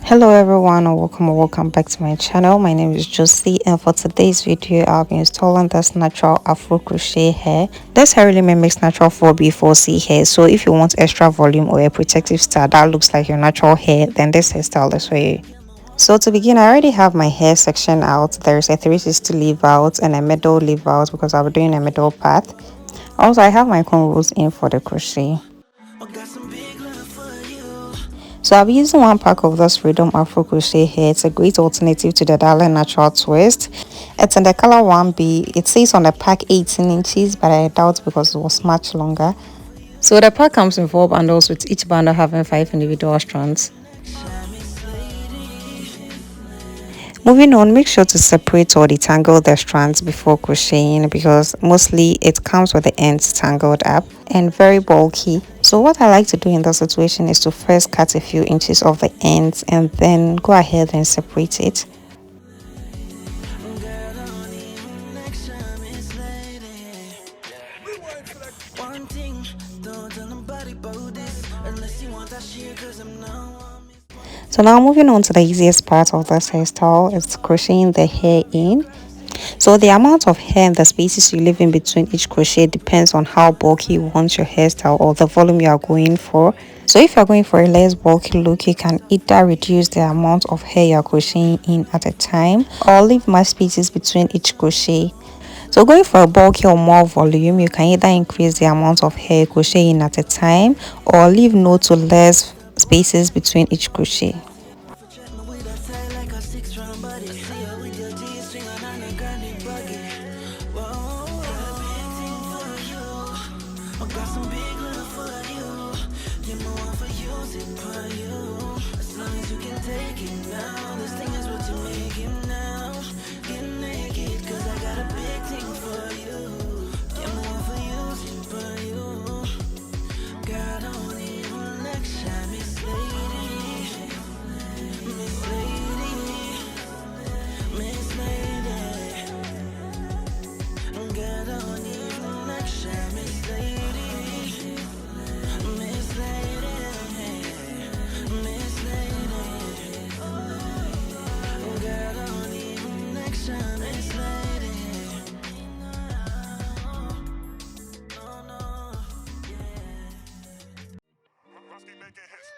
Hello everyone and welcome back to my channel. My name is Josie, and for today's video I'll be installing this natural Afro crochet hair. This hair really mimics natural 4B4C hair, so if you want extra volume or a protective style that looks like your natural hair, then this hairstyle is for you. So to begin, I already have my hair section out. There's a 360 leave out and a middle leave out because I'll be doing a middle part. Also, I have my cornrows in for the crochet. So I'll be using one pack of this Freedom Afro Crochet hair. It's a great alternative to the Darling Natural Twist. It's in the color 1B. It says on the pack 18 inches, but I doubt because it was much longer. So the pack comes in 4 bundles, with each bundle having 5 individual strands. Moving on, make sure to separate or detangle the strands before crocheting because mostly it comes with the ends tangled up and very bulky. So what I like to do in that situation is to first cut a few inches of the ends and then go ahead and separate it. So now moving on to the easiest part of this hairstyle is crocheting the hair in. So the amount of hair and the spaces you leave in between each crochet depends on how bulky you want your hairstyle or the volume you are going for. So if you're going for a less bulky look, you can either reduce the amount of hair you're crocheting in at a time or leave more spaces between each crochet. So going for a bulky or more volume, you can either increase the amount of hair crocheting at a time or leave no to less spaces between each crochet.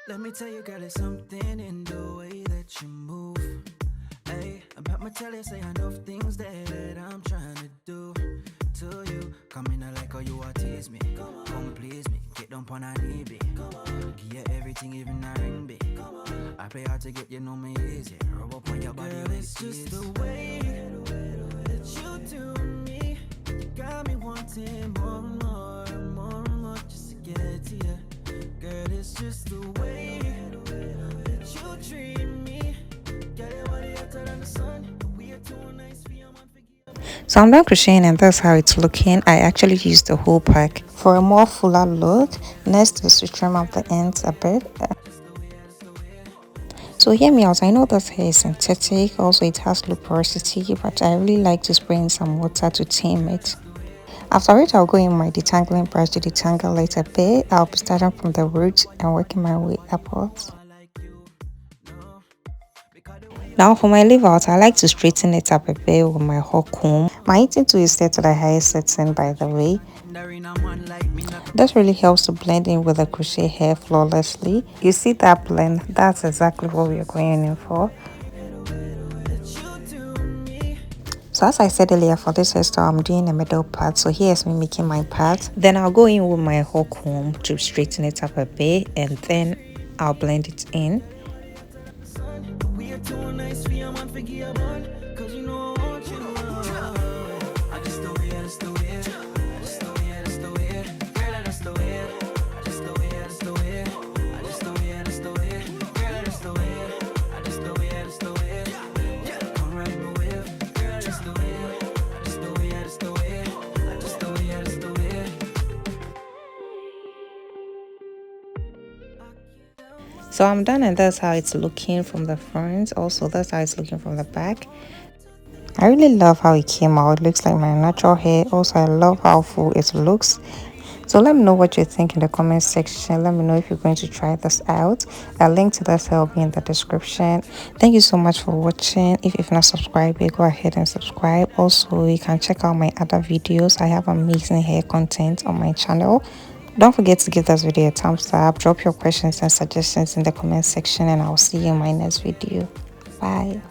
Let me tell you, girl, there's something in the way that you move. Hey, about my telly, say enough things that I'm trying to do to you. Come in, I like how you are tease me. Come please me, get down on a knee, be. Give you everything, even a ring, be. I play hard to get you, know me easy. Rub up on your body, girl, it's just the way that you do me. You got me wanting more and more and more and more just to get to you. Girl, it's just the way that you treat me. Girl, your body hotter than the sun. We are too nice for your man. So I'm done crocheting and that's how it's looking. I actually used the whole pack. For a more fuller look, next is to trim up the ends a bit. So hear me out, I know this hair is synthetic, also it has low porosity, but I really like to spray in some water to tame it. After which I'll go in my detangling brush to detangle it a bit. I'll be starting from the root and working my way upwards. Now for my leave out, I like to straighten it up a bit with my hot comb. My eating tool is set to the highest setting, by the way. This really helps to blend in with the crochet hair flawlessly. You see that blend? That's exactly what we are going in for. So as I said earlier, for this hairstyle, I'm doing a middle part. So here's me making my part. Then I'll go in with my hot comb to straighten it up a bit, and then I'll blend it in. So I'm done, and that's how it's looking from the front. Also, that's how it's looking from the back. I really love how it came out. It looks like my natural hair. Also, I love how full it looks. So let me know what you think in the comment section. Let me know if you're going to try this out. A link to this will be in the description. Thank you so much for watching. If you've not subscribed yet, go ahead and subscribe. Also, you can check out my other videos. I have amazing hair content on my channel. Don't forget to give this video a thumbs up. Drop your questions and suggestions in the comment section, and I'll see you in my next video. Bye.